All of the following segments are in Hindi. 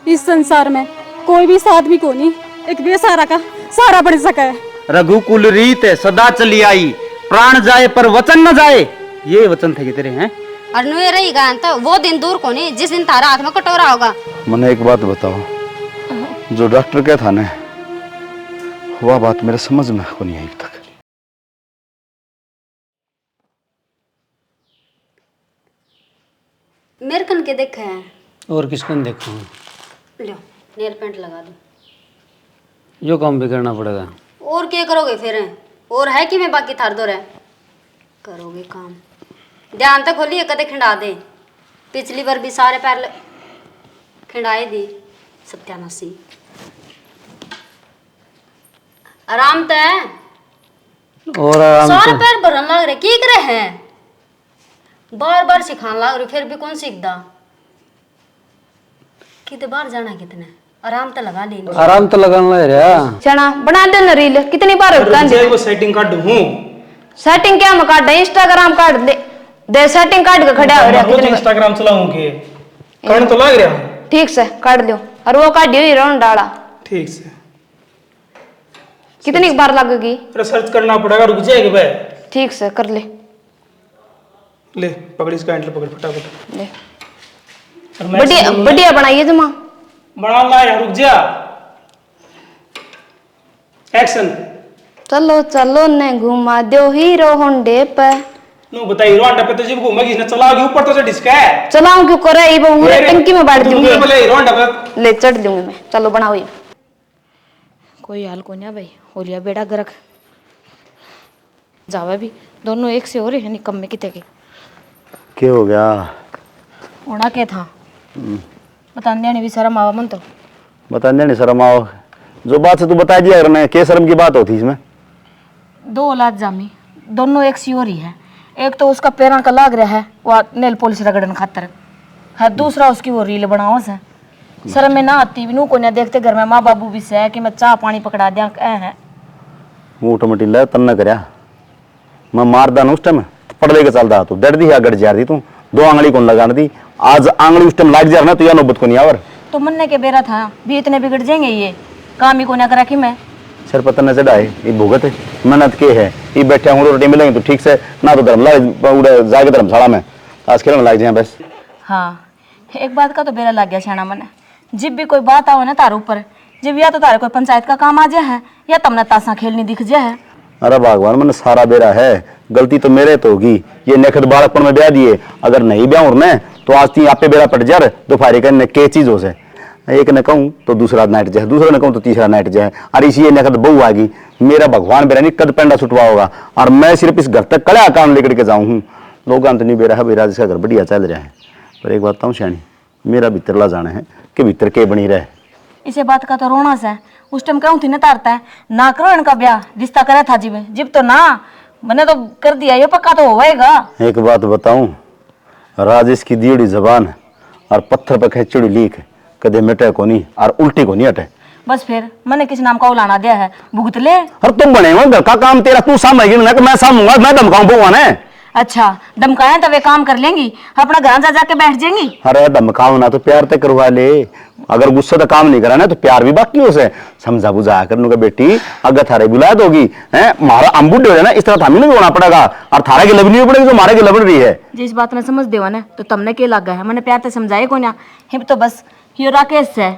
इस संसार में कोई भी इस आदमी को नहीं एक बेसहारा का सहारा बन सका है। रघुकुल रीत है सदा चली आई, प्राण जाए पर वचन न जाए, ये वचन थे तेरे हैं। और नुए रही गान तो वो दिन दूर को नहीं जिस दिन तारा हाथ में कटोरा होगा। मैंने एक बात बताओ, जो डॉक्टर क्या था ना, वह बात मेरे समझ में को नहीं आई अब तक। मेरे कन के देखे हैं और किसको देखो? लो नेल पेंट लगा दो। यो काम भी करना पड़ेगा। और क्या करोगे फिर? और है कि मैं बाकी थार दो रहे करोगे काम। ध्यान तक खोलिए कदे खिंडा दे। पिछली बार भी सारे पैर खिंडाए दी सत्यानाशी। आराम तय और आराम सारे से पैर भरन लग रहे की करे हैं? बार बार सिखाने लग रही फिर भी कौन सीखदा? कितने बार जाना कितने आराम तो लगा लेंगे। आराम तो लगाना लग रहा। चना बना दे ना रील कितनी बार वो सेटिंग काट दूं। सेटिंग क्या मैं काट दे? इंस्टाग्राम काट दे सेटिंग काट के खड़ा हो रहा रोज इंस्टाग्राम चलाऊं के करने तो लग रहा। ठीक से काट दो और वो काट दियो रौन डाला। ठीक से कितनी बार लगेगी? रिसर्च करना पड़ेगा, रुक जाएगा भाई। ठीक से कर ले ले पकड़ इसका हैंडल पकड़ फटाफट ले। और मैं बढ़िया बढ़िया बनाइए जमा बना ला यार, रुक जा। एक्शन। चलो चलो ने घुमा दो हीरो होंडे पे। नो बताइए हीरो होंडा पे तो जब घूमेगी ना चलाओगी ऊपर तो चढ़ इसका है। चलाऊं क्यों करे ये पूरे टंकी में बैठ दूंगी। पहले हीरो होंडा पे ले चढ़ दूंगी मैं। चलो बनाओ ये। कोई हाल को ना भाई होलिया बेड़ा गरक जावे भी दोनों एक से हो रहे हैं निकम में किते के। क्या हो गया? होना क्या था बताने नहीं भी शर्म आवा मन तो बताने नहीं शर्म आओ। जो बात से तू बता दिया अगर मैं क्या शर्म की बात होती इसमें? 2 औलाद जामी दोनों एक सी हो रही है। एक तो उसका पैरा का लाग रहा है वो नेल पॉलिश रगड़न खातर है, दूसरा उसकी वो रील बनाओ से शर्म में ना आती नू को ना देखते घर में माँ बाबू भी से कि मैं चाह पानी पकड़ा दिया है मुंह टमटिल्ला तन न करया मैं मारदा न उस टाइम पड़ लेके चलदा तू डर दी गड़ जा रही तू 2 आंगली कौन लगा दी आज आंगली उस टाइम लाग जा रहा तो या नौबत को नहीं आवर तो मन्ने के बेरा था भी इतने बिगड़ जाएंगे ये काम ही को ना करा कि मैं सर पता न चढ़ाए ये भुगत मेहनत के है ये बैठे हूँ रोटी मिलेंगे तो ठीक से ना तो धर्मशाला जाके धर्मशाला में आज खेलने लग जाए बस। हाँ एक बात का तो बेरा लग गया शाना मन जब भी कोई बात आओ ना तारे ऊपर जब या तो तारे कोई पंचायत का काम आ जाए है या तमने तासा खेलनी दिख जाए है। अरे भगवान मैंने सारा बेरा है गलती तो मेरे तो होगी ये नेखद बालकपन में ब्याह दिए अगर नहीं ब्याह उड़ने तो आज ती आप पे बेरा पट जा दोपहरी का के चीज हो से एक न कहूँ तो दूसरा नाइट जाए दूसरा न कहूँ तो तीसरा नाइट जाए और इसी ये नेखद बहू आ गई मेरा भगवान बेरा नहीं कद पेंडा छुटवा होगा और मैं सिर्फ इस घर तक कड़ा काम लेकर के जाऊँ हूँ लोग अंत नहीं बेरा है बेरा जिसका घर बढ़िया चल रहा है पर एक बात बताऊँ श्याणी मेरा भीतर ला जाना है कि भीतर के बनी रहे इसे बात का तो रोना सा उस टाइम कहूँ थी ना तारता है ना करो इनका ब्याह रिश्ता करा था जिब तो ना मैंने तो कर दिया ये पक्का तो होएगा। एक बात बताऊं राजेश की दीड़ी जबान और पत्थर पर खिचड़ी लीक कदे मिटे को नहीं और उल्टी को नहीं हटे बस फिर मैंने किस नाम का उलाना दिया है भुगत ले। और तुम बने हो घर का काम तेरा तू सामने ना कि मैं सामूंगा मैं धमकाऊं बुआ ने। अच्छा धमकाया तो वे काम कर लेंगी अपना घर जा जाके बैठ जाएंगी। अरे धमकाओ ना तो प्यार तक करवा ले अगर गुस्सा तो काम नहीं करा ना तो प्यार भी बाकी उसे समझा बुझा कर का बेटी अगर थारे बुलाया दोगी है मारा हम बुढ़े हो ना इस तरह थामी नहीं होना पड़ेगा और थारा की लबनी पड़ेगी जो मारे की लबन रही है। जिस बात में समझ देवा ना तो तुमने क्या लगा है मैंने प्यार से समझाए को ना हिम तो बस ये राकेश है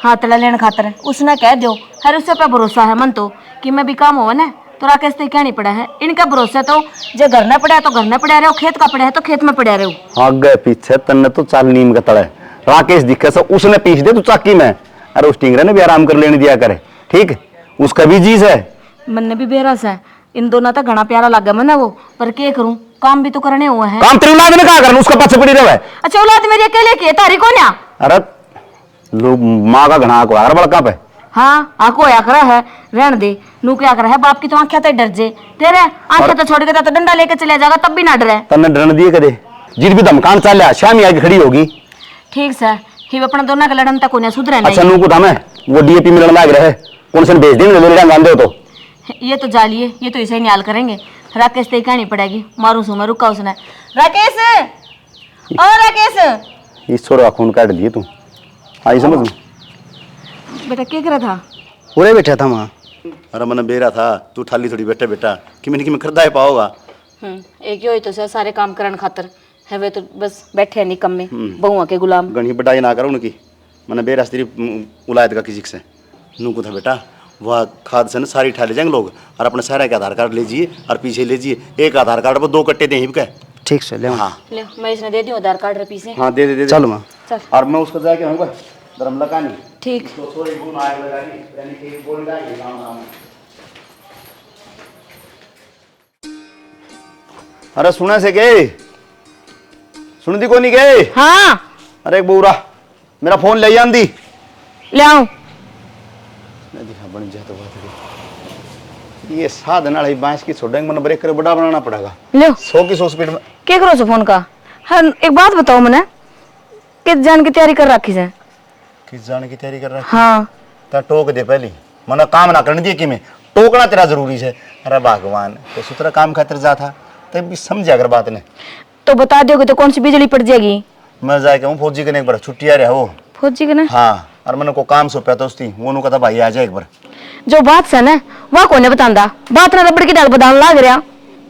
हाथ लेने खातर उसने कह दो हर उससे पे भरोसा है मन तो कि मैं भी काम हो ना तो राकेश तो क्या नहीं पड़ा है इनका भरोसा तो जो घर में पड़ा है तो घर में पड़ा रहे खेत का पड़ा है तो खेत में पड़ा रहे आगे पीछे तन्ने तो चाल नीम का तड़े राकेश दिखे से उसने पीछ दे तू चाकी में अरे उस टिंगरे ने भी आराम कर लेने दिया करे ठीक उसका भी जीज है मन भी बेरस है इन दोनों तो घना प्यारा लगा मैंने वो पर क्या करूं काम भी तो करने हुआ है। काम तेरी औलाद ने कहा करना उसका पीछे पड़ी रहे। अच्छा औलाद मेरी अकेले की है तारी को ना अरे लोग माँ का घना को यार बड़का पे हाँ आको या करा है रहन दे नू क्या करा है बाप की तो आंखें तो डर जे तेरे आंखें तो छोड़ के तो डंडा लेके चले जाएगा तब भी ना डरे तन्ने डरन दिए कदे जिद भी धमकान चल लिया शामी आके खड़ी होगी ठीक सर ही अपना दोनों का लड़न तक उन्हें सुधरे नहीं। अच्छा नू को था वो डीएपी मिलने लग रहे कौन से भेज देंगे ले जान दो तो ये तो जालिए ये तो इसे निहाल करेंगे राकेश तो कहनी पड़ेगी मारू सू मैं रुका उसने राकेश ओ राकेश ईश्वर का खून काट दिए तू आई समझ में बेटा क्या करा था? पूरे बैठा था वहाँ। अरे मैंने बेरा था तू थाली थोड़ी बैठे बेटा कि मैंने खरीदा ही पाओगा। एक ही तो सर सारे काम करन खातर है वे तो बस बैठे नहीं कम में बहुआ के गुलाम। गणी बटाई ना करो उनकी मैंने बेरा तेरी उलायत का किसी से नू को था बेटा वह खाद से ना सारी ठा ले जाएंगे लोग और अपने सारे के आधार कार्ड लीजिए और पीछे लीजिए एक आधार कार्ड पर 2 कट्टे दें हिब के। ठीक से ले हाँ ले मैं इसने दे दियो आधार कार्ड रपी से। हाँ दे चलो माँ। चल और मैं उसको जाके आऊँगा दरम लगानी ठीक। तो थोड़ी गुण आग लगानी यानी कि बोल लगानी गाँव में। अरे सुना से गए सुन दी को नहीं गए? हाँ अरे एक बूरा मेरा फोन ले आंदी ले आओ। देखा बन जाए तो बात है ये साधन वाली बांस की छोड़ेंगे मन ब्रेक कर बड़ा बनाना पड़ेगा। ले 100 की 100 स्पीड में क्या करो सो फोन का? हाँ एक बात बताओ मैंने किस जान की तैयारी कर रखी है? किस जाने की तैयारी कर रहा है? हाँ ता टोक दे पहली मना काम ना करने दिए कि मैं टोकना तेरा जरूरी है। अरे भगवान तो सूत्र काम खातिर जा था तब भी समझ अगर बात ने तो बता दोगे तो कौन सी बिजली पड़ जाएगी? मैं जाके हूँ फौजी के एक बार छुट्टी आ रहा वो फौजी के ना? हाँ और मैंने को काम सौंपया तो उसकी वो कहता भाई आ जाए एक बार। जो बात है ना वह कौन बतांदा बात ना रबड़ की डाल बदान लाग रहा।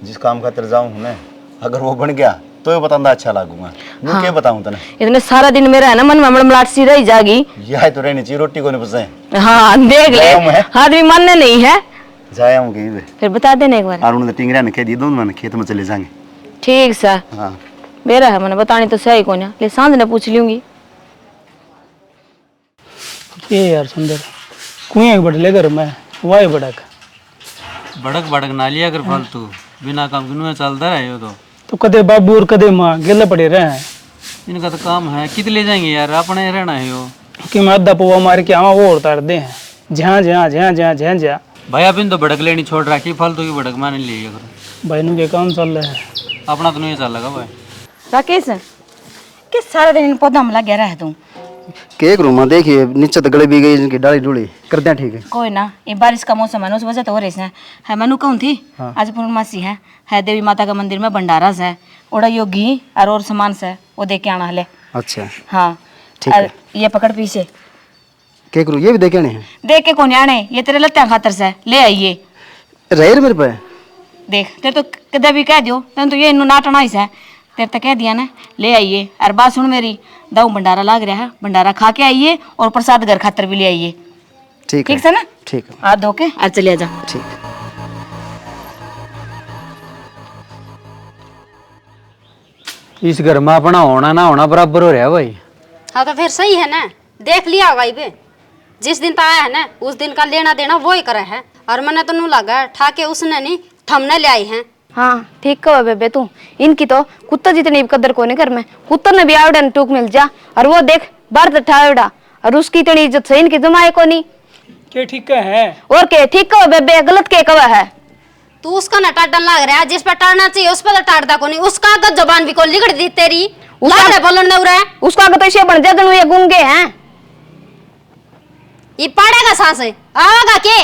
जिस काम खातिर जाऊँ मैं अगर वो बन गया तो ये बतांदा अच्छा लागूंगा। मैं हाँ। क्या बताऊँ तने इतने सारा दिन मेरा है ना मन में मड़मड़ाहट सी रही जागी। यह तो रहनी चाहिए रोटी को नहीं पसंद। हाँ देख ले जाऊँ मैं? आदमी मानने नहीं है जाया हूँ कहीं पे फिर बता देना एक बार। और उन्होंने टिंगरा ने कह दी दो मैंने खेत में चले जाएंगे। ठीक सर हाँ मेरा है मैंने बतानी तो सही कौन ले सांझ ने पूछ लूंगी। ये यार सुंदर कुएं बड़ले घर में वाई बड़क भड़क भड़क ना लिया कर फालतू बिना काम के चलता रहे हो तो कदे बाबू और कदे माँ गिले पड़े रहे हैं इनका तो काम है कित ले जाएंगे यार अपने रहना है हो कि मैं अद्धा पौवा मार के आवा वो उतार दे हैं जहाँ जहाँ जहाँ जहाँ जहाँ जहाँ भाई आप इन तो भड़क लेनी छोड़ रखी फालतू की भड़क माने लिया करो भाई नु के काम चल रहा है अपना तो नहीं चल लगा भाई। राकेश किस सारा दिन इन पौधा में लगे रहे तू? केक रूमा देखिए नीचे तो गले भी गई इनकी डाली डूली कर दें ठीक है। कोई ना ये बारिश का मौसम है ना उस वजह तो हो रही है मैनू कहूँ थी आज पूर्णमासी है देवी माता का मंदिर में भंडारा है ओड़ा यो घी और सामान से वो दे के आना हले। अच्छा हाँ ठीक और है। ये पकड़ पीछे केक रू ये भी देखे नहीं देख के कौन आने ये तेरे लत्ते खातर से ले आइए रहे मेरे पे देख तेरे तो कदे भी कह दियो तेन तो ये इन्नू नाटना ही है तेरे तो कह दिया ना ले आइए और बात सुन मेरी दाऊ भंडारा लाग रहा है भंडारा खा के आइए और प्रसाद घर खातर भी ले आइए। ठीक ठीक है ना? ठीक है हाथ धो के और चले जा। ठीक। इस घर में अपना होना ना होना बराबर हो रहा है भाई। हाँ तो फिर सही है ना देख लिया होगा बे जिस दिन तो आया है ना उस दिन का लेना देना वो ही करे है और मैंने तो नू लगा ठाके उसने नहीं थमने ले आई है। हाँ ठीक कहो बेबे तू इनकी तो कुत्ता जितनी भी कदर कोने कर में कुत्ता ने भी आवड़ा टूक मिल जा और वो देख बार ठावड़ा और उसकी इतनी इज्जत से इनकी जमाए को नहीं के ठीक है और के ठीक कहो बेबे गलत के कवा है तू उसका ना टाटन लग रहा है जिस पर टाड़ना चाहिए उस पर तो टाड़ता को नहीं उसका अगर जबान भी को लिगड़ दी तेरी लग रहा बोलन न रहा है उसका अगर तो इसे बन जा जनु ये गूंगे हैं ये पड़ेगा सांस आवागा के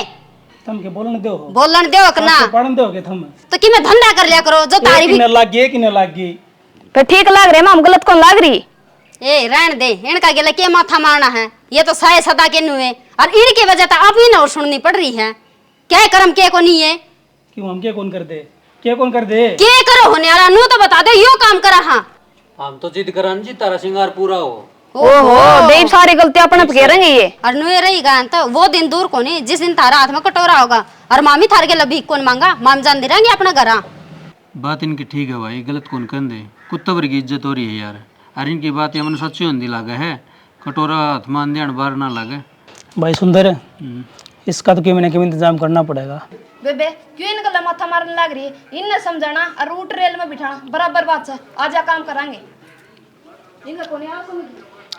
तुम के बोलन दो बोलन दो ना पढ़न दो के तुम तो कि मैं धंधा कर लिया करो जो तारी भी कि न लागी फिर ठीक लाग रहे हम गलत कौन लाग रही ए रहन दे इनका गेला के माथा मारना है ये तो साय सदा के नुए और इनकी वजह तो अब ही ना और सुननी पड़ रही है क्या कर्म के को नहीं है क्यों हम क्या कौन कर दे क्या कौन कर दे के करो होने वाला नु तो बता दे यो काम करा हाँ हम तो जिद करान जी तारा सिंगार पूरा हो ओहो देव सारी गलतियां अपने पे करेंगे ये और नुए रही गान तो वो दिन दूर को नहीं जिस दिन थारा हाथ में कटोरा होगा और मामी थार के लभी कौन मांगा माम जान दे रहेंगे अपना घर बात इनकी ठीक है भाई गलत कौन कर दे कुत्ता भर की इज्जत हो रही है यार और इनकी बात ये मन सच्ची होने लागे है कटोरा हाथ मान ध्यान बार ना लगे भाई सुंदर है इसका तो क्यों इंतजाम करना पड़ेगा बेबे क्यों इनका माथा मारने लग रही है इनने समझाना और रूट रेल में बिठाना बराबर बात है आज काम करांगे इनका कोनी आ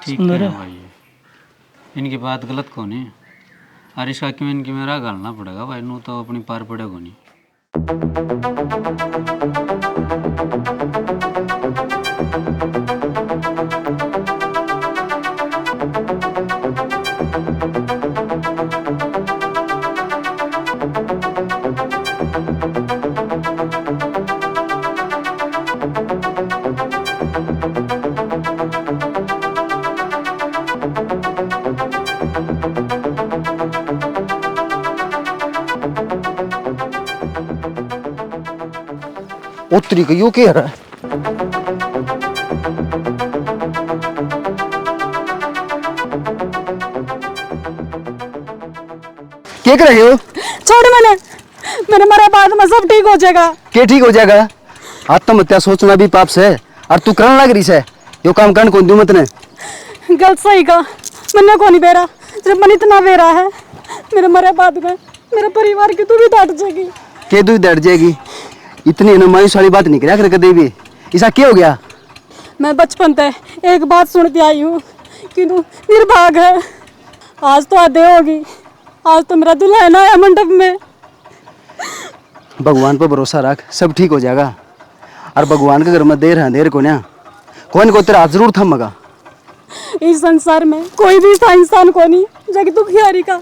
ठीक है भाई इनकी बात गलत कौन है और इसका क्यों इनकी मेरा गालना पड़ेगा भाई नू तो अपनी पार पड़ेगा नहीं उत्तरी को यो के रहा है क्या कर रहे हो? छोड़ मैंने मरे बाद में सब ठीक हो जाएगा। क्या ठीक हो जाएगा? आत्महत्या सोचना भी पाप से है और तू करने लग रही है यो काम करने कौन दूं मत ने? गलत सही का मैंने को नहीं बेरा, सिर्फ मन इतना बेरा है मेरे मरे बाद में मेरे परिवार की तू भी डांट जाएगी। के तू डर जाएगी? इतनी ना मायूस वाली बात नहीं करा कर कदे भी। ऐसा क्या हो गया? मैं बचपन से एक बात सुनती आई हूँ कि तू निर्भाग है। आज तो आधे होगी, आज तो मेरा दुल्हन आया मंडप में। भगवान पर भरोसा रख, सब ठीक हो जाएगा। और भगवान के घर में देर है देर को ना कौन को तेरा हाथ जरूर थमेगा। इस संसार में कोई भी ऐसा इंसान को नहीं जो कि दुखियारी का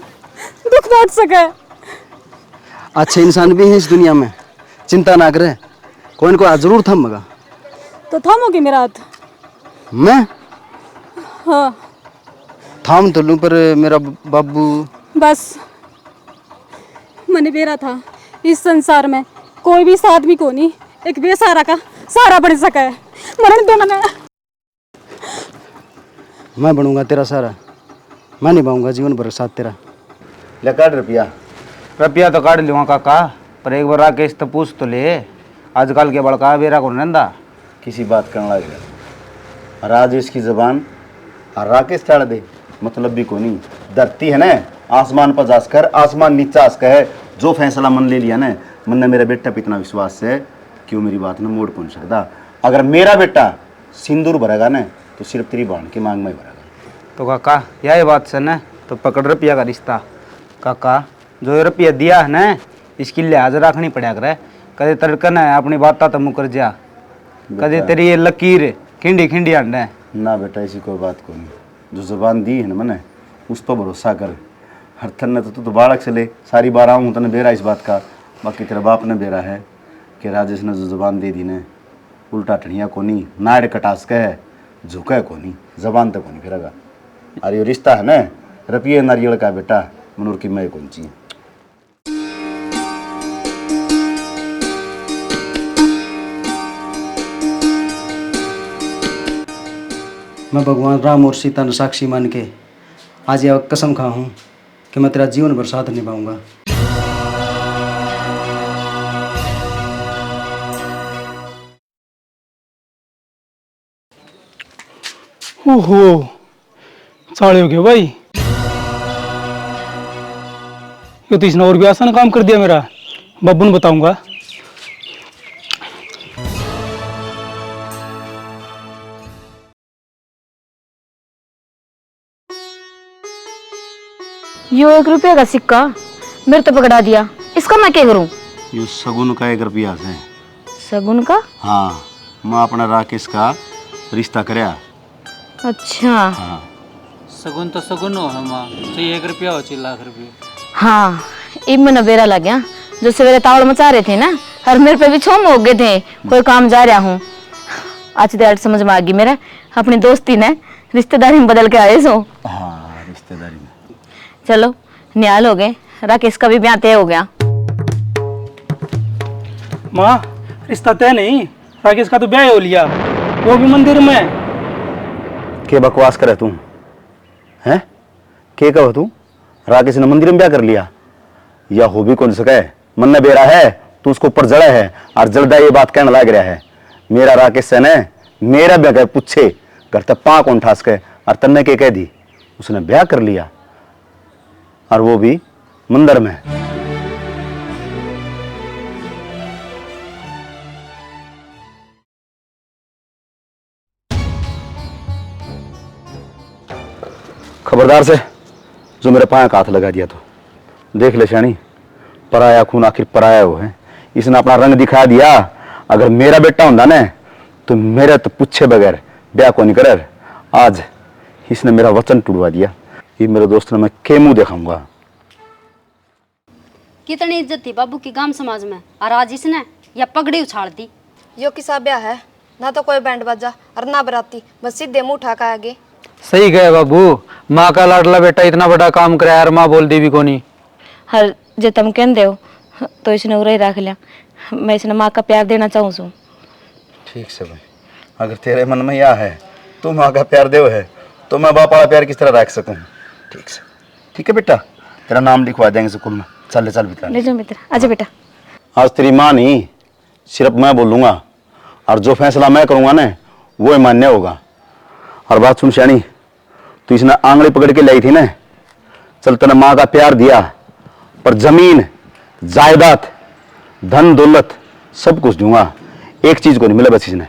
दुख बांट सके। अच्छे इंसान भी हैं इस दुनिया में, चिंता ना करे, कौन को हाथ जरूर थमेगा। तो थामोगे मेरा हाथ? मैं हाँ थाम तो लूं पर मेरा बाबू। बस मैंने बेरा था इस संसार में कोई भी इस आदमी को नहीं एक बेसहारा का सहारा बन सका है। मरण दो मैं बनूंगा तेरा सारा, मैं निभाऊंगा जीवन भर साथ तेरा। ले काट रुपया। रुपया तो काट लूँगा काका, पर एक बार राकेश तो पूछ तो ले। आजकल के बड़का बेरा को नंदा किसी बात करने लग गया। राजेश की जबान और राकेश चाड़ दे मतलब भी को नहीं। धरती है ना आसमान पर जास कर, आसमान नीचा आस है। जो फैसला मन ले लिया ना, मन ने मेरा बेटा पे इतना विश्वास है कि वो मेरी बात ना मोड़ पहुंच सकता। अगर मेरा बेटा सिंदूर भरेगा ना तो सिर्फ तेरी बहन की मांग में भरेगा। तो काका यही बात से न तो पकड़ रुपया का रिश्ता। काका जो ये रुपया दिया है न इसकी लिहाज रखनी पड़ा करे। कदे तड़कन है अपनी बात तो मुकर जा, कदे तेरी ये लकीर खिंडी खिंडी अंड है ना बेटा, ऐसी कोई बात को नहीं। जो जुबान दी है ना मैंने उस पर भरोसा कर। हर थन ने तो बालक से ले सारी बार आऊँ तने बेरा इस बात का। बाकी तेरा बाप ने बेरा है कि राजेश ने जो जुबान दे दी ने उल्टा टणिया को नहीं, नाड़ कटास के है झुका को नहीं, जबान तक को नहीं फिरेगा। अरे ये रिश्ता है ना रुपये नारियल का बेटा, मनोर की मैं कौन ची। मैं भगवान राम और सीता ने साक्षी मान के आज यह कसम खा हूँ कि मैं तेरा जीवन भर साथ निभाऊंगा। ओहो साले हो गए भाई, ये तो इसने और भी आसान काम कर दिया मेरा। बब्बू ने बताऊंगा। यो 1 रुपये का सिक्का मेरे तो पकड़ा दिया, इसका मैं क्या करूं? ये सगुन का 1 रुपया है। सगुन का? हाँ, मैं अपना राकेश का रिश्ता करया। अच्छा हाँ सगुन तो सगुन हो हम चाहिए 1 रुपया हो चाहिए 1 लाख रुपये। हाँ, इब मैंने बेरा लग गया। जो सवेरे तावड़ मचा रहे थे ना और मेरे पे भी छोम हो गए थे, कोई काम जा रहा हूँ। आज देर समझ में आ गई मेरा, अपनी दोस्ती ने रिश्तेदारी में बदल के आए सो। हाँ रिश्तेदारी में। चलो न्याल हो गए, राकेश का भी ब्याह तय हो गया। माँ रिश्ता तय नहीं, राकेश का तो ब्याह हो लिया, वो भी मंदिर में। के बकवास करे तू हैं? के कहो तू? राकेश ने मंदिर में ब्याह कर लिया? या हो भी कौन सके? मन ने बेरा है तू उसको ऊपर जड़ा है और जल्दा ये बात कहने लग रहा है। मेरा राकेश से ने मेरा ब्याह कर पूछे घर तक पा कौन ठास के और तन्ने के कह दी उसने ब्याह कर लिया और वो भी मंदिर में। खबरदार से जो मेरे पाए का हाथ लगा दिया तो देख ले शानी, पराया खून आखिर पराया वो है। इसने अपना रंग दिखा दिया। अगर मेरा बेटा होता ना तो मेरे तो पूछे बगैर ब्याह को नहीं करे। आज इसने मेरा वचन टूटवा दिया। ये मेरे दोस्त ने मैं के मुंह दिखाऊंगा। कितनी इज्जत थी बाबू की गांव समाज में, और आज इसने या पगड़ी उछाल दी। यो किसा ब्याह है, ना तो कोई बैंड बाजा और ना बराती, बस सीधे मुंह उठा के आगे। सही गए बाबू, माँ का लाडला बेटा इतना बड़ा काम कराया यार, माँ बोल दी भी कोनी। हर जे तुम कहते हो तो इसने उरा ही रख लिया। मैं इसने माँ का प्यार देना चाहूँ सू। ठीक से भाई, अगर तेरे मन में यह है तू माँ का प्यार देव है तो मैं बाप वाला प्यार किस तरह रख सकूँ। ठीक से, ठीक है बेटा, तेरा नाम लिखवा देंगे स्कूल में। चल ले, चल बेटा, ले जाओ मित्र, आजा बेटा। आज तेरी माँ नहीं, सिर्फ मैं बोलूँगा, और जो फैसला मैं करूँगा ना वो ही मान्य होगा। और बात सुन श्याणी, तू इसने आंगली पकड़ के लाई थी ना, चल तेने माँ का प्यार दिया, पर जमीन जायदाद धन दौलत सब कुछ दूंगा, एक चीज को नहीं मिला बस इसने,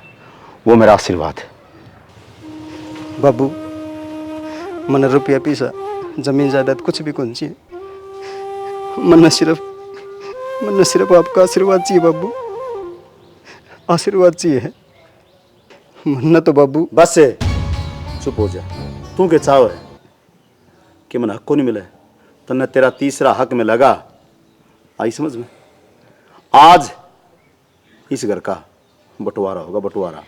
वो मेरा आशीर्वाद है। बाबू, मन रुपया पैसा जमीन जायदाद कुछ भी कौन चाहिए, मन सिर्फ आपका आशीर्वाद चाहिए बाबू, आशीर्वाद चाहिए। मन तो बाबू बस से चुप हो जा। तू के चाव है कि मन हक को नहीं मिले, तन्ने तेरा तीसरा हक में लगा, आई समझ में। आज इस घर का बंटवारा होगा, बंटवारा।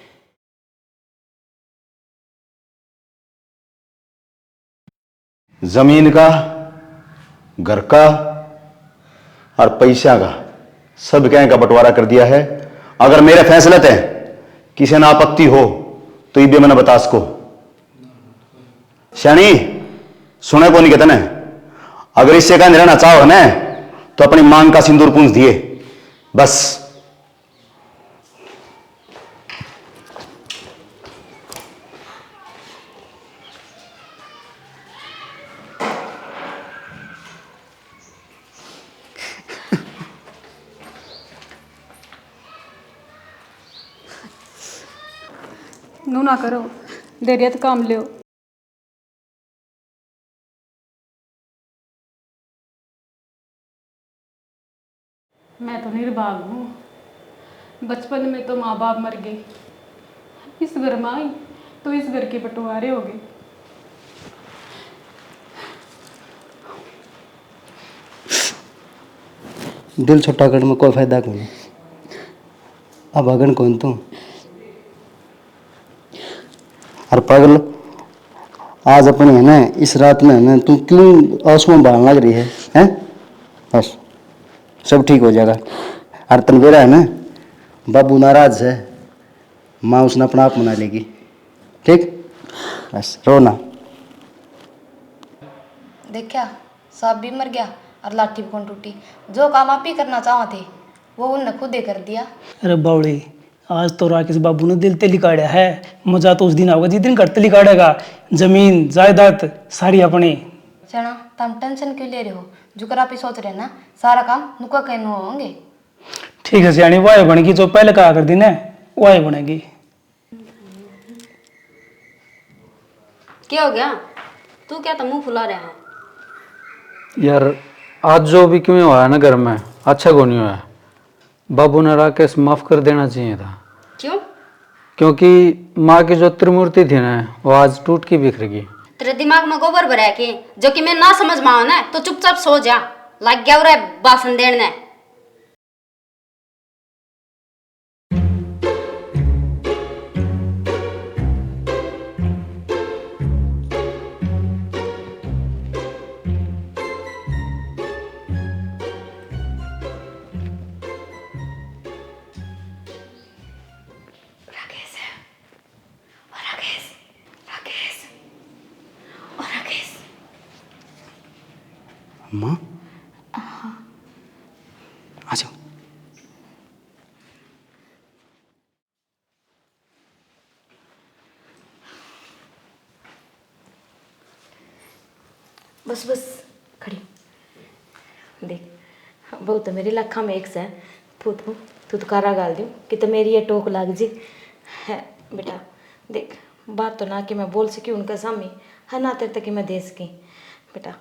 जमीन का, घर का और पैसा का, सब क्या का बंटवारा कर दिया है। अगर मेरे फैसले थे किसी ने आपत्ति हो तो ये भी मैंने बता सको। श्याणी सुने को नहीं कहते ना, अगर इससे कहीं रहना चाहो ना तो अपनी मांग का सिंदूर पूंछ दिए बस। नू ना करो, देरिया तो काम लियो। मैं तो निर्भाग हूँ, बचपन में तो माँ बाप मर गए, इस घर में आई तो इस घर के बंटवारे हो गए। दिल छोटा कर में कोई फायदा नहीं, अब अगन कौन तू और पागल। आज अपने है ना इस रात में है ना, तू क्यों आंसुओं बहाने लग रही है हैं? बस सब ठीक हो जाएगा। और तनवेरा है ना, बाबू नाराज है, माँ उसने अपना आप मना लेगी, ठीक? बस रो ना। देखा, सांप भी मर गया और लाठी भी कौन टूटी। जो काम आप ही करना चाहते थे वो उनने खुद ही कर दिया। अरे बावड़ी, आज तो राकेश बाबू ने दिल तेली काढ़ा है। मजा तो उस दिन आएगा जिस दिन घर तेली काढ़ेगा। जमीन जायदाद सारी अपनी। चना तुम टेंशन क्यों ले रहे हो? जो कर आप ही सोच रहे हैं ना, सारा काम नुका कहने होंगे। ठीक है सियाणी, वाह बनेगी, जो पहले कहा कर दी ना वाह बनेगी। क्या हो गया? तू क्या तो मुंह फुला रहा है? यार आज जो भी क्यों हुआ है ना घर में, अच्छा को नहीं हुआ। बाबू ने राकेश माफ कर देना चाहिए था। क्यों? क्योंकि माँ की जो त्रिमूर्ति थी ना वो आज टूट के बिखर गई। तेरे दिमाग में गोबर भरा के जो कि मैं ना समझ में आओ ना तो चुपचाप सो जा। लग गया रे भाषण देने। माँ आ जाओ। बस बस खड़ी देख, बहु तो मेरी लखा में एक से तू तो कारा गाल दूँ कि तो मेरी ये टोक लाग जी है। बेटा देख, बात तो ना कि मैं बोल सकी उनका सामने है, ना तेरे तक कि मैं दे सकी। बेटा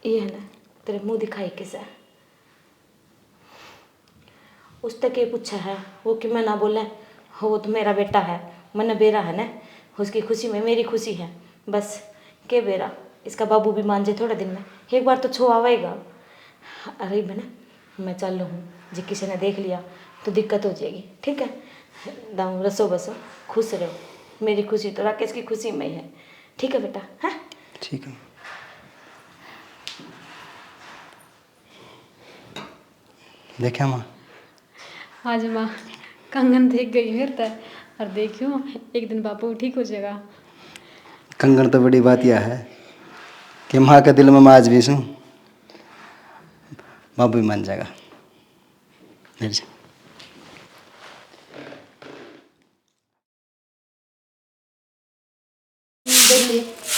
ये है ना, तेरे मुंह दिखाई किस है? उस तक ये पूछा है वो कि मैं ना बोले, वो तो मेरा बेटा है, मैंने बेरा है ना, उसकी खुशी में मेरी खुशी है बस। के बेरा इसका बाबू भी मान जाए थोड़ा दिन में, एक बार तो छो आवेगा। अरे बना मैं चल रहा हूँ, जी किसी ने देख लिया तो दिक्कत हो जाएगी। ठीक है, दाऊ रसो बसो, खुश रहो, मेरी खुशी तो राकेश की खुशी में ही है। ठीक है बेटा? हाँ ठीक है। देखा माँ, हाँ जी माँ, कंगन देख गई फिरता है और देखियो एक दिन बापू ठीक हो जाएगा। कंगन तो बड़ी बात यह है कि माँ के दिल में मैं आज भी हूँ, बाबू भी मान जाएगा। बैठ जा।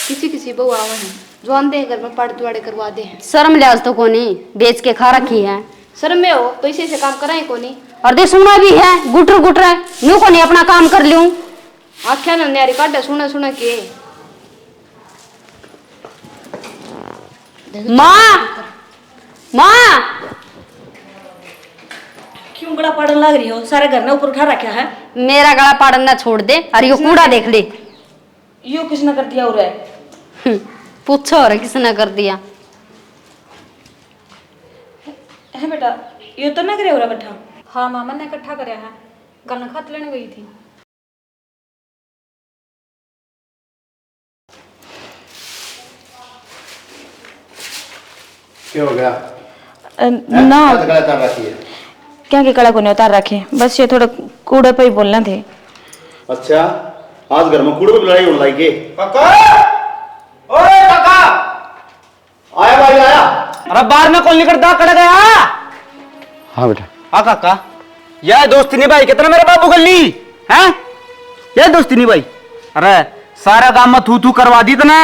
किसी किसी बहू आवा है जो आंधे घर में पड़ दुआड़े करवा दे हैं। शर्म लिहाज तो कोनी, बेच के खा रखी है। शर्म में हो तो इसी से काम कराए को नहीं। और दे सुना भी है, गुटर गुटर है, न्यू को नहीं अपना काम कर लूं। आख्या ना न्यारी काटे सुना सुना के। माँ माँ क्यों गला पड़न लग रही हो? सारे घर ने ऊपर उठा रखा है। मेरा गला पाड़न ना छोड़ दे और यो कूड़ा देख ले। यो किसने कर दिया? और पूछो और किसने कर दिया? है बेटा, यो तो ना करे हो रहा इकट्ठा। हाँ मामा ने इकट्ठा कराया है, गल खत लेने गई थी। क्या हो गया? ना रखी है। क्या के कड़ा को नहीं उतार रखे, बस ये थोड़ा कूड़े पे ही बोलना थे। अच्छा, आज घर में कूड़े पे लड़ाई होने लगी। काका, ओए काका, आया भाई आया। अरे बाहर में कौन निकलता कड़ गया? हाँ बेटा। हाँ काका, यह दोस्ती निभाई कितना मेरे बाबू गली हैं? यह दोस्ती निभाई। अरे सारा काम में थू थू करवा दी तने।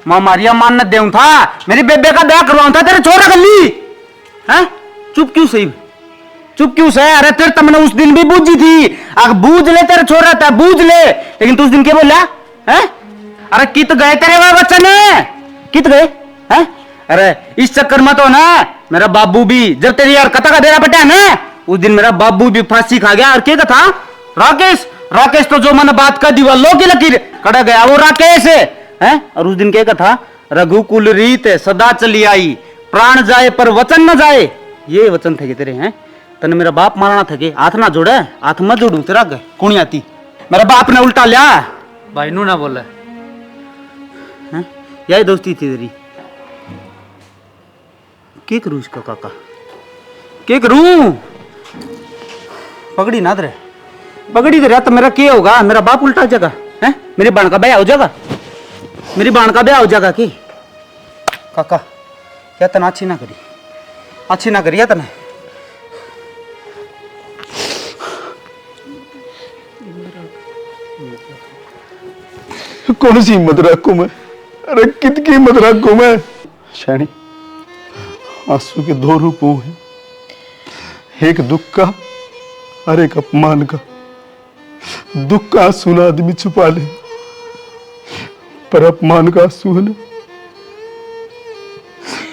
माँ मारिया मान न देऊं था, मेरी बेबे का ब्याह करवाऊं था तेरे छोरा गली हैं? चुप क्यों सही, चुप क्यों से? अरे तेरे तमने उस दिन भी बूझी थी, अगर बूझ ले तेरे छोरा था बूझ ले, लेकिन तू उस दिन क्या बोला हैं? अरे कित गए तेरे वह बच्चन कित गए हैं? अरे इस चक्कर में तो ना मेरा बाबू भी, जब तेरी यार कथा का देना पटा ना, उस दिन मेरा बाबू भी फांसी खा गया। और क्या था? राकेश, राकेश तो जो मैंने बात कर दी वो लो की लकीर कड़ा गया, वो राकेश है। और उस दिन क्या था? रघुकुल रीत सदा चली आई, प्राण जाए पर वचन न जाए। ये वचन थे तेरे हैं? तने मेरा बाप मारना था के हाथ ना जोड़े, हाथ मत जोड़ू तेरा कुणी आती। मेरा बाप ने उल्टा लिया भाई नू ना बोले हैं? यही दोस्ती थी तेरी। क्या करूं इसका काका, क्या करूं? पगड़ी ना दे, पगड़ी दे रहा तो मेरा क्या होगा? मेरा बाप उल्टा जगह है, मेरी बहन का ब्याह हो जाएगा, मेरी बहन का ब्याह हो जाएगा कि काका? या तना अच्छी ना करी, अच्छी ना करी या तना। कौन सी हिम्मत रखूं मैं? अरे कितनी हिम्मत रखूं मैं? शैनी, आंसू के दो रूप हैं, एक दुख का और एक अपमान का। दुख का आंसू ना आदमी छुपा ले, पर अपमान का आंसू है ना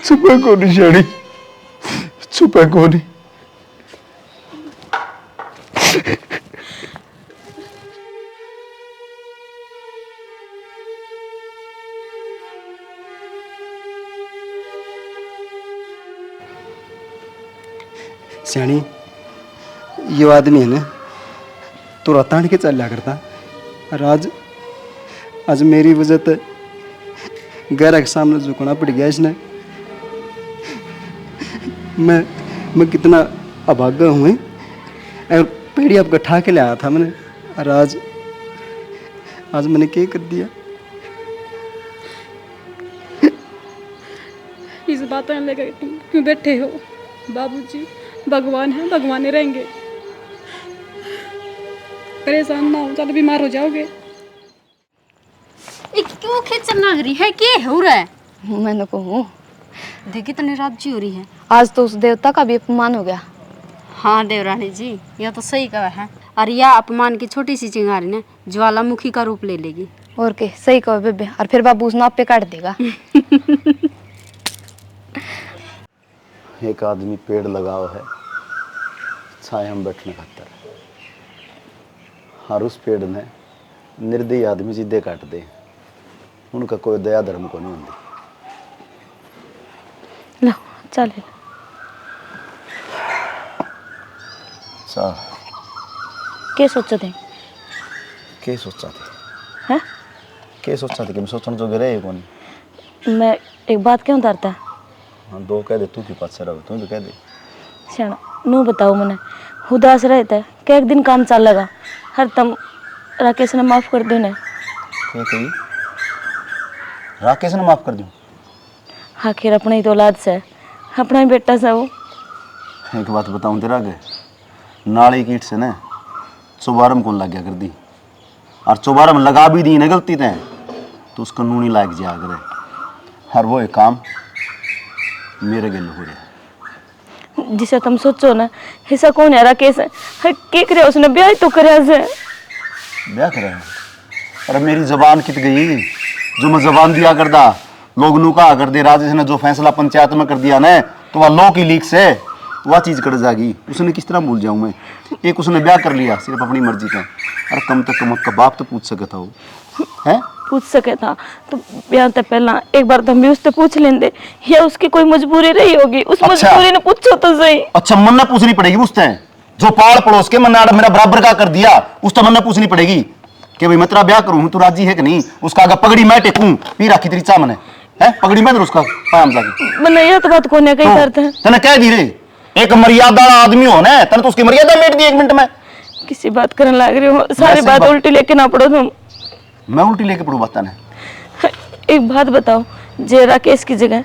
छुपे को नहीं। शैनी छुपे को नहीं। सियाणी, यो आदमी है ना तो रतान के चल करता, और आज मेरी वजह से गैर के सामने झुकना पड़ गया इसने। मैं कितना अभागा हूँ और पेड़ी आपका ठा के ले आया था मैंने, और आज मैंने क्या कर दिया? इस बात में लेकर तुम क्यों बैठे हो? बाबूजी भगवान है, भगवान ही रहेंगे। परेशान ना हो, ज्यादा बीमार हो जाओगे। क्यों खिचन लग रही है? क्या हो रहा है? मैंने कहूँ देखी तो निराजी हो रही है। आज तो उस देवता का भी अपमान हो गया। हाँ देवरानी जी, यह तो सही कहा है। और यह अपमान की छोटी सी चिंगारी ने ज्वालामुखी का रूप ले लेगी। और के सही कहो बेबे, और फिर बाबू उस नाप पे काट देगा। एक आदमी पेड़ लगाओ है छाए हम बैठने खातर, और उस पेड़ ने निर्दयी आदमी सीधे काट दे, उनका कोई दया धर्म को नहीं होती। लो चल सा क्या सोचा थे? क्या सोचा थे? हैं? क्या सोचा थे कि मैं सोचने जो गिरे कौन? मैं एक बात क्यों उतारता? हाँ दो कह दे, तू क्यों पास रहो, तू तो कह दे। श्याणा नू बताओ मैंने उदास रहता है कि एक दिन काम चल लगा हर तम राकेश ने माफ कर दो ने। कही राकेश ने माफ कर दूं? आखिर अपने ही तो औलाद से अपना ही बेटा से वो। एक बात बताऊं तेरा आगे, नाली कीट से ना चौबारम कौन लग गया कर दी, और चौबारम लगा भी दी ना गलती ते तो उसका नूनी लायक जा करे। हर वो एक काम मेरे गल हो रहा जिसे तुम सोचो ना ऐसा कौन है राकेश है के करे उसने ब्याह तो करे से। ब्याह करा है? अरे मेरी जबान कित गई, जो मैं जबान दिया करदा लोग नू कहा कर दे राजेश ने जो फैसला पंचायत में कर दिया ना तो वह लॉ की लीक से वह चीज कर जाएगी। उसने किस तरह भूल जाऊं मैं? एक उसने ब्याह कर लिया सिर्फ अपनी मर्जी का। अरे कम तक कम का बाप तो पूछ सके था वो, हैं? पूछ सके था तो ब्याह से पहला एक बार तुम भी उससे पूछ लेंदे या उसकी कोई मजबूरी रही होगी उस मजबूरी ने पूछो तो सही। अच्छा मन ना पूछनी पड़ेगी उससे, जो पाल पड़ोस के मन मेरा बराबर का कर दिया उस तो मन ना पूछनी पड़ेगी कि भाई मैं तेरा ब्याह करूं तू राजी है कि नहीं। उसका अगर पगड़ी मैं टेकूं पी राखी तेरी चा मने है पगड़ी मैं उसका पाम जाके मैंने ये तो बात कोने कही करते हैं तने कह दी रे एक मर्यादा आदमी हो ना तने तो उसकी मर्यादा मेट दी 1 मिनट में। किसी बात करने लग रही हो सारी बात उल्टी लेके ना पड़ो तुम। मैं उल्टी लेके पड़ू बात ने। एक बात बताओ जे राकेश की जगह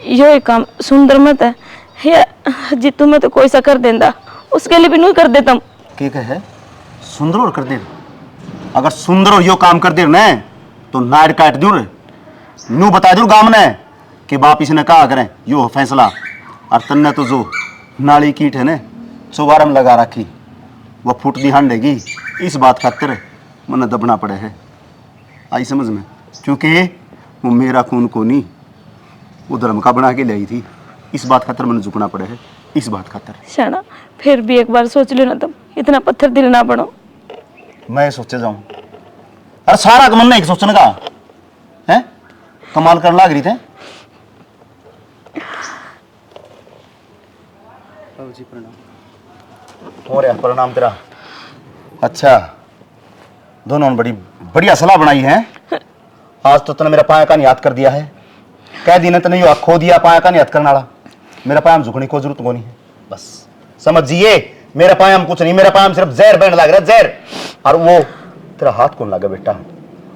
यो एक काम सुंदर मत है या जीतू में तो कोई सा कर देंदा उसके लिए भी नहीं कर देता। के है सुंदर और कर दे, अगर सुंदर और यो काम कर दे ना तो नाड़ काट दूं रे नू बता दूं गाम ने कि बाप इसने कहा करें यो फैसला। और तन्ने तो जो नाली कीट है ना चौबारम लगा रखी वह फुट दी हांडेगी इस बात खातिर मन दबना पड़े है। आई समझ में? क्योंकि वो मेरा खून को नहीं वो धर्म का बना के लाई थी, इस बात खातिर मन झुकना पड़े है। इस बात खातिर शाना फिर भी एक बार सोच लो ना तुम इतना पत्थर दिल ना बनो। मैं सोचे जाऊं अरे सारा मन नहीं सोचने का है कमाल करने लग रही थे। हो रहा प्रणाम तेरा। अच्छा दोनों ने बड़ी बढ़िया सलाह बनाई है। आज तो तूने मेरा पाया का याद कर दिया है, कह दी ने तने यो खो दिया पाया का याद करने वाला। मेरा पाया में झुकने को जरूरत को नहीं है, बस समझिए मेरा पाया में कुछ नहीं, मेरा पाया में सिर्फ जहर बहने लग रहा है जहर। और वो तेरा हाथ कौन लगा बेटा?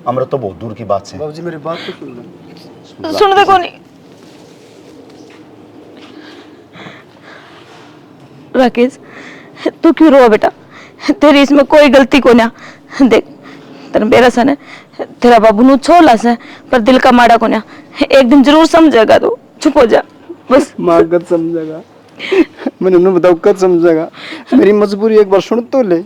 अमृत तो बहुत दूर की बात से। बाबूजी मेरी बात तो सुन दे कोनी राकेश तू क्यों रो बेटा तेरी इसमें कोई गलती को ना। देख तेरा मेरा सन है तेरा बाबू नु छोला से पर दिल का माड़ा को ना एक दिन जरूर समझेगा। तो चुप हो जा बस। माँ कद समझेगा मैंने उन्हें बताओ कद समझेगा? मेरी मजबूरी एक बार सुन तो ले।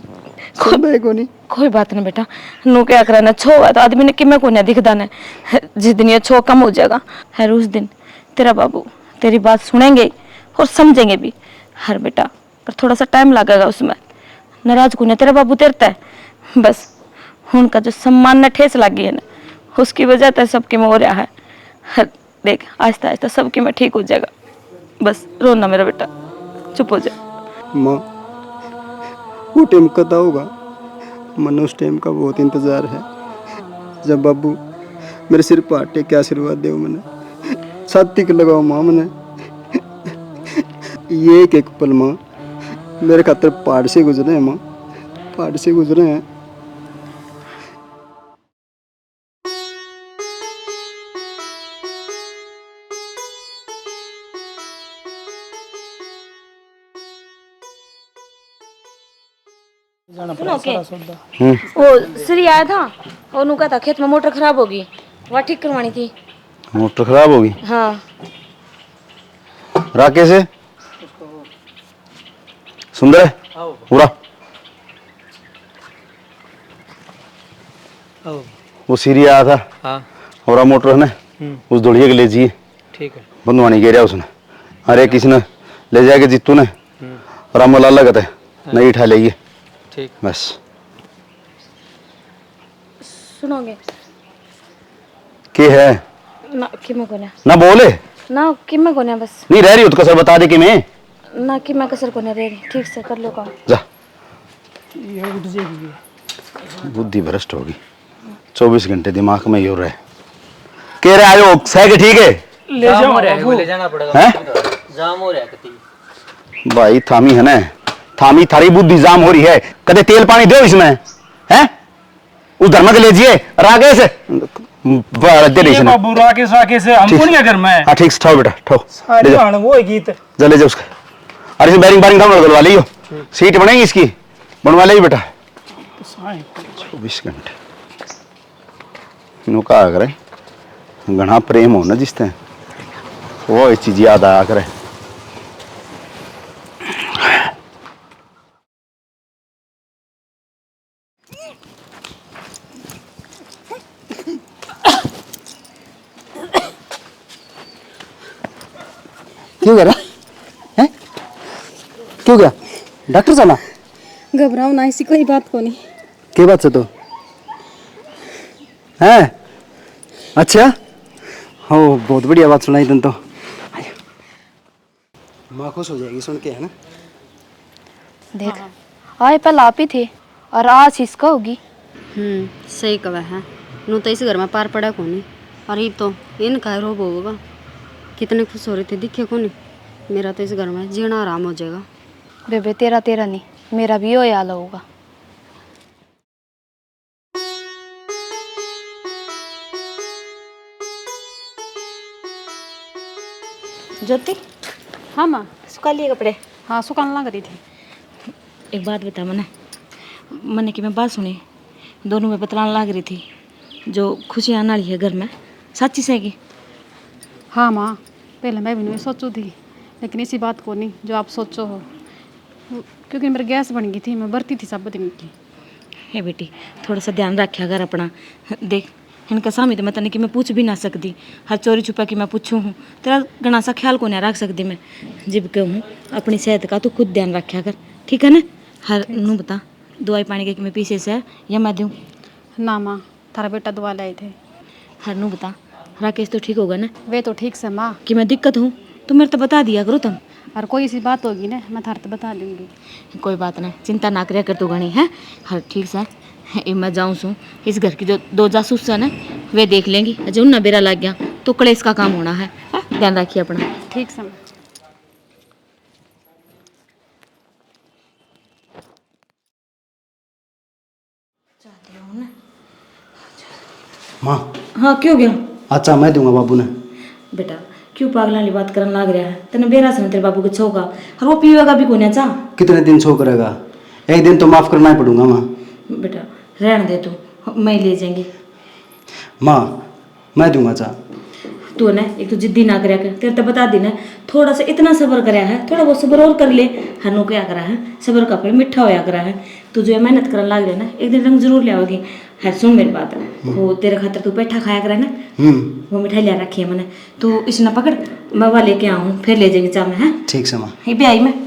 को नहीं कोई बात नहीं बेटा नु क्या कराना छो है तो आदमी ने किमें को ना दिखदा ने जिस दिन ये छो कम हो जाएगा हर उस दिन तेरा बाबू तेरी बात सुनेंगे और समझेंगे भी। हर बेटा पर थोड़ा सा टाइम लगेगा उसमें। नाराज को ना तेरा बाबू तेरता है बस उनका जो सम्मान न ठेस लगी है ना उसकी वजह से सबके में हो रहा है। हर देख आहिस्ता आहिस्ता सबके में ठीक हो जाएगा। बस रोना मेरा बेटा चुप हो जा। माँ वो टाइम कदा होगा मन उस टाइम का बहुत इंतजार है जब बाबू मेरे सिर पर आटे के आशीर्वाद दे मैंने छाती के लगाओ माँ मैंने ये एक पल माँ मेरे खातर पहाड़ से गुजरे हैं माँ पहाड़ से गुजरे हैं। सुनो के वो श्री आया था और उन्होंने कहा था खेत में मोटर खराब होगी वह ठीक करवानी थी। मोटर खराब होगी? हाँ राकेश है सुंदर है पूरा वो सीरी आया था। हाँ और मोटर है ना उस दौड़िए के ले जाइए ठीक है। बंधुआनी कह रहा उसने अरे किसी ने ले जाके जीतू ने रामो लाल कहते नहीं उठा लेगी ठीक बस। सुनोगे के है ना किमें को ना बोले ना किमें को बस नहीं रह रही हो तो कसर बता दे कि मैं ना कि मैं कसर को नहीं रह रही ठीक से कर लो काम। जा बुद्धि भ्रष्ट होगी 24 घंटे दिमाग में ही हो रहा है। कह रहे आयो सह के ठीक है ले जाओ ले जाना पड़ेगा हैं जाम हो रहा है कती भाई थामी है ना थामी थारी बुद्धि जाम हो रही है, कदे तेल पानी दो इसमें, हैं? उस धर्म के लीजिए राकेश दे रही ये बाबू राकेश राकेश हमको नहीं है घर में। हाँ ठीक से ठो बेटा ठो सारी गान वो है गीत। जा ले जा उसका। अरे इसमें बैरिंग बैरिंग डाउन करवा लियो, सीट बनेगी इसकी, बनवा ले बेटा। 24 घंटे इन्हों का करे घना प्रेम हो ना जिसते वो इस चीज याद आया करे। क्यों कह रहा है? क्यों गया डॉक्टर जाना? घबराओ ना, ऐसी कोई बात को नहीं। के बात से तो है? अच्छा हो, बहुत बढ़िया बात सुनाई तुम तो। माँ खुश हो जाएगी सुन के, है ना? देख आए पहले आप ही थे और आज इसका होगी। सही कहा है। नू तो इस घर में पार पड़ा कौन, और ये तो इनका रोग होगा। कितने खुश हो रहे थे, दिखे कौन। मेरा तो इस घर में जीना आराम हो जाएगा। बेबे तेरा तेरा नहीं, मेरा भी यो हाल होगा। ज्योति, हाँ माँ। सुखा लिए कपड़े? हाँ, सुखाने लग रही थी। एक बात बता मैंने कि मैं बात सुनी, दोनों में बतलाने लग रही थी जो खुशियाँ आने वाली है घर में, सच्ची से की? हाँ माँ, पहले मैं भी नहीं सोचू थी, लेकिन इसी बात को नहीं जो आप सोचो हो, क्योंकि मेरी गैस बन गई थी, मैं भरती थी सब दिन की। हे बेटी, थोड़ा सा ध्यान रखा अगर अपना। देख इनका सामने तो मैं कि मैं पूछ भी ना सकती, हर चोरी छुपा कि मैं पूछूँ हूँ, तेरा घना सा ख्याल को नहीं रख सकती मैं। जब कहूँ अपनी सेहत का तो खुद ध्यान रखा कर, ठीक है ना? हर नू बता, दवाई पानी के कि मैं पीछे से या मैं दूँ? ना माँ, थारा बेटा दवा लाए थे। हर नू बता, राकेश तो ठीक होगा ना? वे तो ठीक से माँ। कि मैं दिक्कत हूँ तो मेरे तो बता दिया करो तुम। और कोई सी बात होगी ना, मैं थार तो बता दूंगी। कोई बात नहीं, चिंता ना करे कर तू घनी है। हर ठीक से मैं जाऊँ सू, इस घर की जो 2 जासूस है ना वे देख लेंगी, जो उन्ना बेरा लग गया तो कलेश का काम होना है। ध्यान रखिए अपना। ठीक से माँ। हाँ क्यों गया? अच्छा मैं दूंगा बाबू ने। बेटा क्यों पागल वाली बात करने लग रहा है? तेने बेरा से तेरे बाबू को छोका और वो पीवेगा भी कोई चाह। कितने दिन सो करेगा? एक दिन तो माफ करना ही पड़ूंगा माँ। बेटा रहने दे तू, मैं ले जाएंगे। माँ मैं दूंगा चाह। तू ना एक तो जिद्दी ना करया कर, तेरे तो बता दी ना, थोड़ा सा इतना सब्र कराया है, थोड़ा बहुत सब्र और कर ले। हनु क्या करा है, सब्र का फल मीठा होया करा है। तू जो मेहनत करने लग रहा है ना, एक दिन रंग जरूर लियाओगी। है सुन मेरी बात, वो तेरे खातर तू पेठा खाया करा ना, वो मिठाई लिया रखी है मैंने, तो इसे ना पकड़, मैं वहाँ लेके आऊँ फिर ले जाएगी चाह में। है ठीक से माँ। ये भी आई मैं।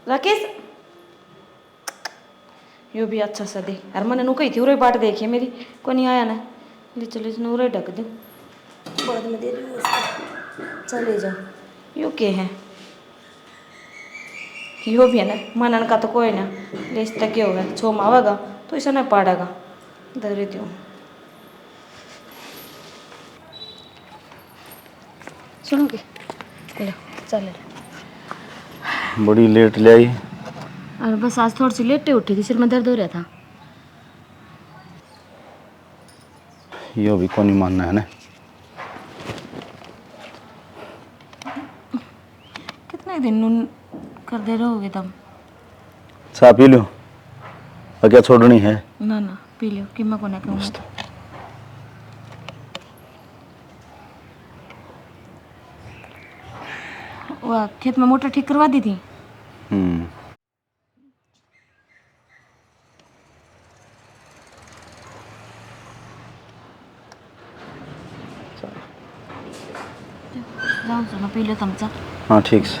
राकेश यो भी अच्छा सा दे यार, मैंने नु कही थी उरे बाट देखिए मेरी को नहीं आया ना, ले चलो इसने उरे ढक दो, बाद में दे दूँ इसको। चले जाओ। यो के है, यो भी है ना, मनन का तो कोई ना, ले इस तक होगा छो मावेगा तो इसे ना पाड़ेगा। दे देती हूँ। सुनोगे? लो चले। बड़ी लेट ले आई। और बस आज थोड़ी सी लेट उठी थी, सिर में दर्द हो रहा था। यो भी कौन मानना है ना। कितने दिन नून कर दे रहोगे तुम? चाय पी लो, और क्या छोड़नी है? ना ना पी लो, कि मैं को ना कहूँगा। वो खेत में मोटर ठीक करवा दी थी। जाओ सुनो, पी लो तुम चाह। हाँ ठीक से।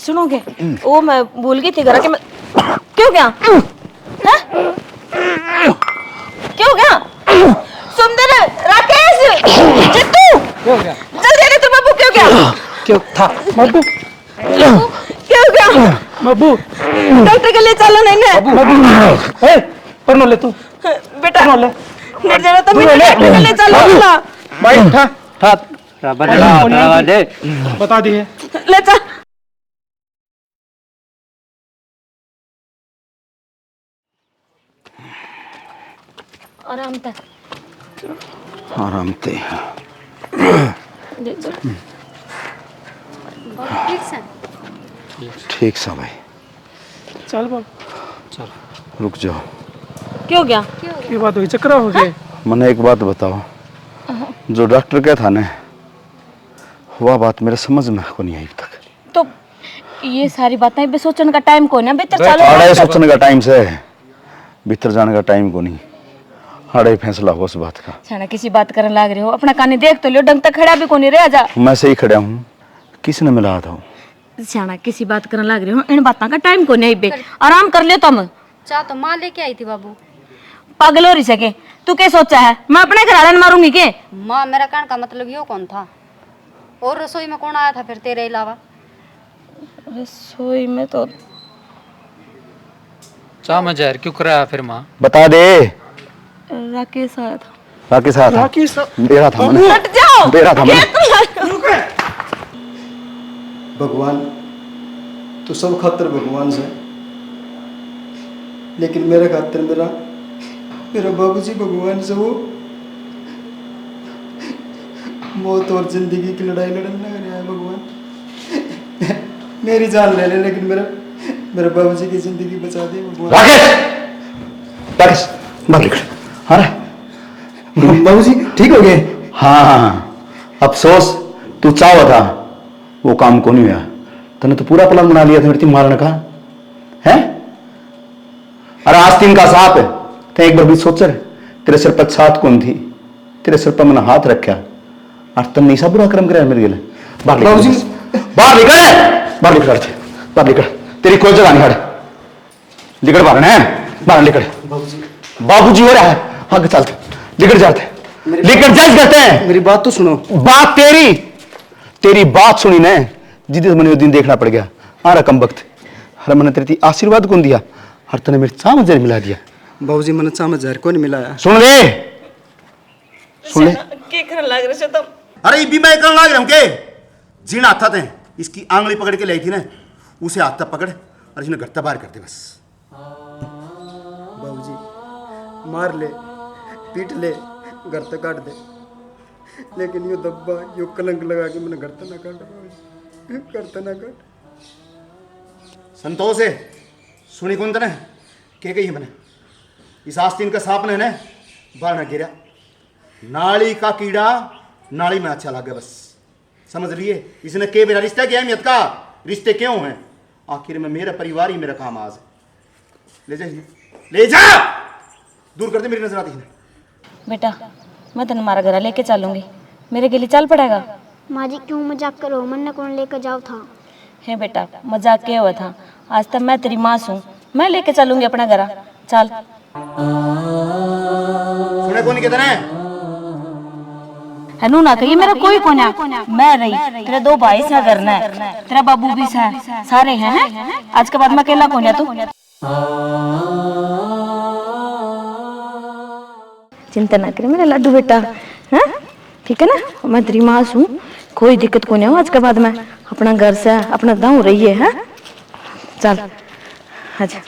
सुनोगे? वो मैं भूल गई थी घर के मैं क्यों गया? हैं? क्यों गया? सुंदर, राकेश, चित्तू, जल्दी आने तो बाबू क्यों गया? क्यों था बाबू? क्यों गया? बाबू डॉक्टर के लिए चलो नहीं ना? बाबू ए परनो ले तू बेटा परनो ले मर जाना तो मैं डॉक्टर के लिए चलो बोला। भाई था दे बता दिए ले चल। आराम से आराम ते ले चल। बहुत ठीक से ठीक सा भाई, चल बाबू रुक जाओ। क्यों गया? ये बात हुई चक्कर हो गए। मैंने एक बात बताओ, जो डॉक्टर क्या था ना, वह बात मेरे समझ में को नहीं आई अब तक। तो ये सारी बातें बे सोचने का टाइम को ना भीतर चलो। अरे सोचने का टाइम से भीतर जाने का टाइम को नहीं, अरे फैसला हो उस बात का। छाना किसी बात करने लाग रहे हो, अपना कानी देख तो लियो, डंग तक खड़ा भी कोनी रह जा। मैं सही खड़ा हूँ, किसने मिला था? छाना किसी बात करने लाग रहे हो, इन बातों का टाइम को नहीं बे, आराम कर लियो तुम। चाह तो माँ लेके आई थी बाबू। पागल हो रही सके तू, क्या सोचा है मैं अपने घर वाले मारूंगी के? माँ मेरा कहने का मतलब यो कौन था? और रसोई में कौन आया था फिर तेरे अलावा? रसोई में तो चाह में जहर क्यों कराया फिर माँ? बता दे। राकेश आया था। राकेश आया था? राकेश दे रहा था मैंने, हट जाओ। दे रहा था मैंने। भगवान तो सब खातर भगवान से, लेकिन मेरे खातर मेरा बाबूजी भगवान से वो मौत और जिंदगी की लड़ाई लड़ने लग रहा है। भगवान मेरी जान ले ले, लेकिन मेरे बाबूजी की जिंदगी बचा दे भगवान। राकेश, राकेश बाहर निकल। हाँ बाबूजी ठीक हो गए? हाँ, अफसोस तू चाहा था वो काम को नहीं हुआ। तूने तो पूरा प्लान बना लिया था मेरी मारने का, है? अरे आस्तीन का सांप है, ते एक बार भी सोच रहे, तेरे सिर पर छात कौन थी? तेरे सिर पर मैंने हाथ रखा और तुम नहीं सा बुरा कर्म कराया मेरे लिए। बाहर निकल, बाहर निकल, बाहर निकल, बाहर निकल, तेरी कोई जगह नहीं हट। निकल बाहर है, बाहर निकल। बाबूजी हो रहा है, आगे चलते, निकल जाते, लेकर जज करते हैं। मेरी बात तो सुनो। बात तेरी बात सुनी ने जिदे मैंने वो दिन देखना पड़ गया। आ रकम वक्त अरे मैंने तेरी आशीर्वाद कौन दिया, हर तने मेरे चाम जर मिला दिया। बाबूजी मैंने चाम जहर को नहीं मिलाया। सुन ले के करने लाग रहे हो तुम? अरे ये भी मैं करने लग रहा हूँ के जीना हाथा थे, इसकी आंगली पकड़ के लाई थी ना, उसे हाथ तक पकड़ और इसने घर तक बाहर कर दे बस। बाबूजी मार ले, पीट ले, घर तक काट दे, लेकिन यो दब्बा यो कलंक लगा के मैंने घर तक ना काट, घर तक ना काट। संतोष है सुनी कौन तने के गई है मैंने, इस आस्तीन का सांप ने बाहर ना गिरा, नाली का कीड़ा नाली में अच्छा लगा बस, समझ रही है? इसने के मेरा रिश्ता क्या अहमियत का, रिश्ते क्यों हैं? आखिर में मेरा परिवार ही मेरा काम आज है। ले जा ले जा, दूर कर दे मेरी नजर आती है। बेटा मैं तेन मारा घर लेके चलूंगी, मेरे के लिए चल पड़ेगा। माँ जी क्यों मजाक करो, मन ने कौन लेकर जाओ था? है बेटा मजाक क्या हुआ था, आज तक मैं तेरी माँ हूँ, मैं लेके चलूंगी अपना घर। चल सुने कौन कहते हैं? है नू ना कही मेरा कोई कोना, मैं रही तेरे दो भाई से करना है, तेरा बाबू भी है, सारे हैं। आज के बाद मैं अकेला कोना तू। चिंता ना करे मेरा लड्डू बेटा, है ठीक है ना, मैं तेरी माँ हूँ, कोई दिक्कत को नहीं हो। आज के बाद मैं अपना घर से अपना गाँव रही है। चल अच्छा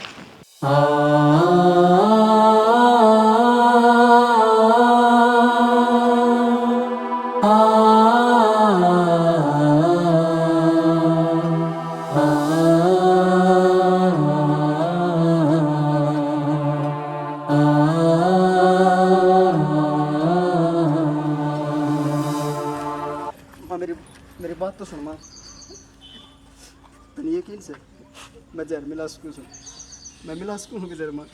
मेरी बात तो सुन माँ, तनी यकीन से मैं जहर मिला सकूँ, मैं मिला सकूँ जहर माँ।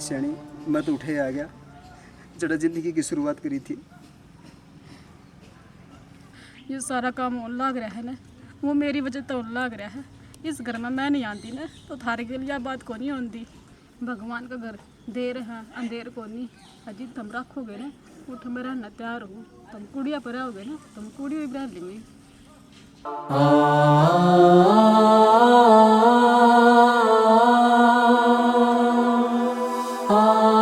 सैनी मैं तो उठे आ गया जड़ा जिंदगी की शुरुआत करी थी। ये सारा काम होने लग रहा है ना, वो मेरी वजह तो होने लग रहा है। इस घर में मैं नहीं आती ना तो थारे के लिए बात को नहीं होती। भगवान का घर देर है अंधेर को नहीं। अजी तुम रखोगे ना उठ में रहना तैयार हो। तुम कुड़िया पर आओगे ना तुम कुड़ी भी रह लेंगे। आ